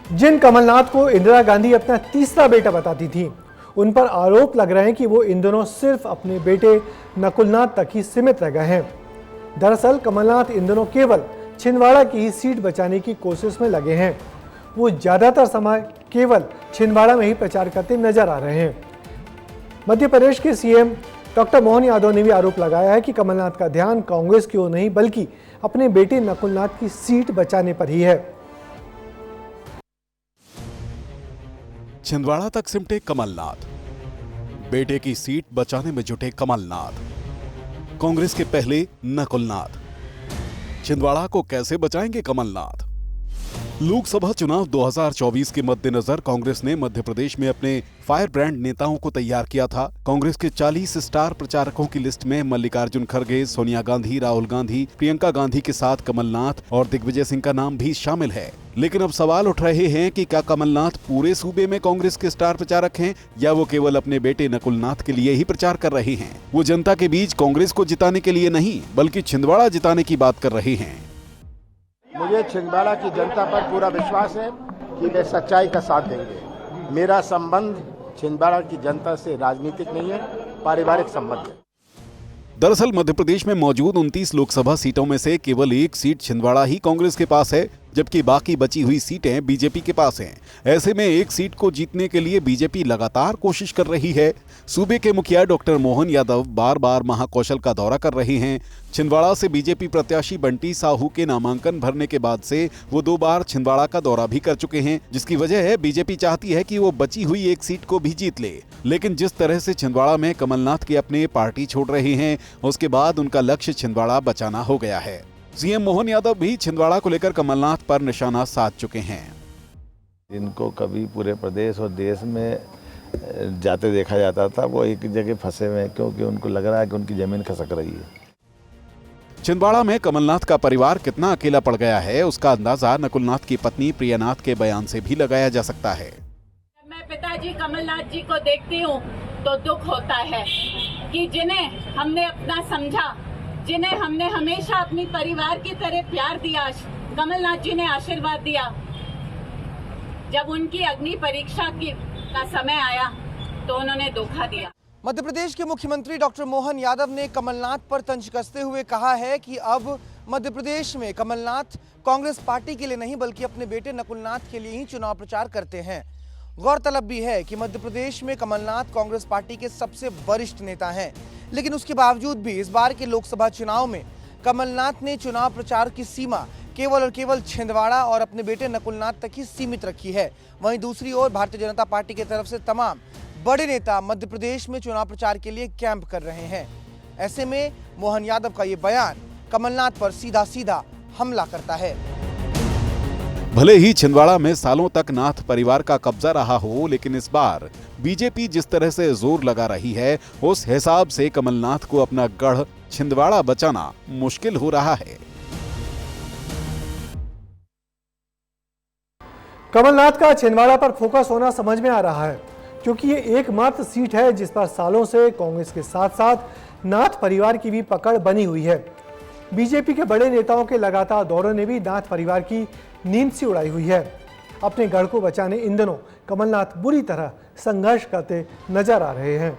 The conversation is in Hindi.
जिन कमलनाथ को इंदिरा गांधी अपना तीसरा बेटा बताती थी, उन पर आरोप लग रहे हैं कि वो इन दोनों सिर्फ अपने बेटे नकुलनाथ तक ही सीमित रह गए हैं। दरअसल कमलनाथ इन दोनों केवल छिंदवाड़ा की ही सीट बचाने की कोशिश में लगे हैं। वो ज्यादातर समय केवल छिंदवाड़ा में ही प्रचार करते नजर आ रहे हैं। मध्य प्रदेश के सीएम डॉक्टर मोहन यादव ने भी आरोप लगाया है कि कमलनाथ का ध्यान कांग्रेस की ओर नहीं बल्कि अपने बेटे नकुलनाथ की सीट बचाने पर ही है। छिंदवाड़ा तक सिमटे कमलनाथ, बेटे की सीट बचाने में जुटे कमलनाथ, कांग्रेस के पहले नकुलनाथ। छिंदवाड़ा को कैसे बचाएंगे कमलनाथ? लोकसभा चुनाव 2024 के मद्देनजर कांग्रेस ने मध्य प्रदेश में अपने फायर ब्रांड नेताओं को तैयार किया था। कांग्रेस के 40 स्टार प्रचारकों की लिस्ट में मल्लिकार्जुन खड़गे, सोनिया गांधी, राहुल गांधी, प्रियंका गांधी के साथ कमलनाथ और दिग्विजय सिंह का नाम भी शामिल है। लेकिन अब सवाल उठ रहे हैं कि क्या कमलनाथ पूरे सूबे में कांग्रेस के स्टार प्रचारक हैं या वो केवल अपने बेटे नकुलनाथ के लिए ही प्रचार कर रहे हैं? वो जनता के बीच कांग्रेस को जिताने के लिए नहीं बल्कि छिंदवाड़ा जिताने की बात कर रहे हैं। मुझे छिंदवाड़ा की जनता पर पूरा विश्वास है कि वे सच्चाई का साथ देंगे। मेरा संबंध छिंदवाड़ा की जनता से राजनीतिक नहीं है, पारिवारिक संबंध है। दरअसल मध्य प्रदेश में मौजूद 29 लोकसभा सीटों में से केवल एक सीट छिंदवाड़ा ही कांग्रेस के पास है, जबकि बाकी बची हुई सीटें बीजेपी के पास हैं। ऐसे में एक सीट को जीतने के लिए बीजेपी लगातार कोशिश कर रही है। सूबे के मुखिया डॉक्टर मोहन यादव बार बार महाकौशल का दौरा कर रहे हैं। छिंदवाड़ा से बीजेपी प्रत्याशी बंटी साहू के नामांकन भरने के बाद से वो 2 बार छिंदवाड़ा का दौरा भी कर चुके हैं, जिसकी वजह है बीजेपी चाहती है कि वो बची हुई एक सीट को भी जीत ले। लेकिन जिस तरह से छिंदवाड़ा में कमलनाथ के अपने पार्टी छोड़ रहे हैं, उसके बाद उनका लक्ष्य छिंदवाड़ा बचाना हो गया है। सीएम मोहन यादव भी छिंदवाड़ा को लेकर कमलनाथ पर निशाना साध चुके हैं। इनको कभी पूरे प्रदेश और देश में जाते देखा जाता था, वो एक जगह फंसे हुए हैं क्योंकि उनको लग रहा है कि उनकी जमीन खसक रही है। छिंदवाड़ा में कमलनाथ का परिवार कितना अकेला पड़ गया है, उसका अंदाजा नकुलनाथ की पत्नी प्रियानाथ के बयान से भी लगाया जा सकता है। मैं पिताजी कमलनाथ जी को देखती हूँ तो दुख होता है कि जिन्हें हमने अपना समझा, जिन्हें हमने हमेशा अपनी परिवार की तरह प्यार दिया, कमलनाथ जी ने आशीर्वाद दिया, जब उनकी अग्नि परीक्षा का समय आया तो उन्होंने धोखा दिया। मध्य प्रदेश के मुख्यमंत्री डॉक्टर मोहन यादव ने कमलनाथ पर तंज कसते हुए कहा है कि अब मध्य प्रदेश में कमलनाथ कांग्रेस पार्टी के लिए नहीं बल्कि अपने बेटे नकुलनाथ के लिए ही चुनाव प्रचार करते हैं। गौरतलब भी है कि मध्य प्रदेश में कमलनाथ कांग्रेस पार्टी के सबसे वरिष्ठ नेता हैं, लेकिन उसके बावजूद भी इस बार के लोकसभा चुनाव में कमलनाथ ने चुनाव प्रचार की सीमा केवल और केवल छिंदवाड़ा और अपने बेटे नकुलनाथ तक ही सीमित रखी है। वहीं दूसरी ओर भारतीय जनता पार्टी की तरफ से तमाम बड़े नेता मध्य प्रदेश में चुनाव प्रचार के लिए कैंप कर रहे हैं। ऐसे में मोहन यादव का ये बयान कमलनाथ पर सीधा सीधा हमला करता है। भले ही छिंदवाड़ा में सालों तक नाथ परिवार का कब्जा रहा हो, लेकिन इस बार बीजेपी जिस तरह से जोर लगा रही है, उस हिसाब से कमलनाथ को अपना गढ़ छिंदवाड़ा बचाना मुश्किल हो रहा है। कमलनाथ का छिंदवाड़ा पर फोकस होना समझ में आ रहा है, क्योंकि ये एकमात्र सीट है जिस पर सालों से कांग्रेस के साथ साथ नाथ परिवार की भी पकड़ बनी हुई है। बीजेपी के बड़े नेताओं के लगातार दौरों ने भी नाथ परिवार की नींद सी उड़ाई हुई है। अपने गढ़ को बचाने इन दिनों कमलनाथ बुरी तरह संघर्ष करते नजर आ रहे हैं।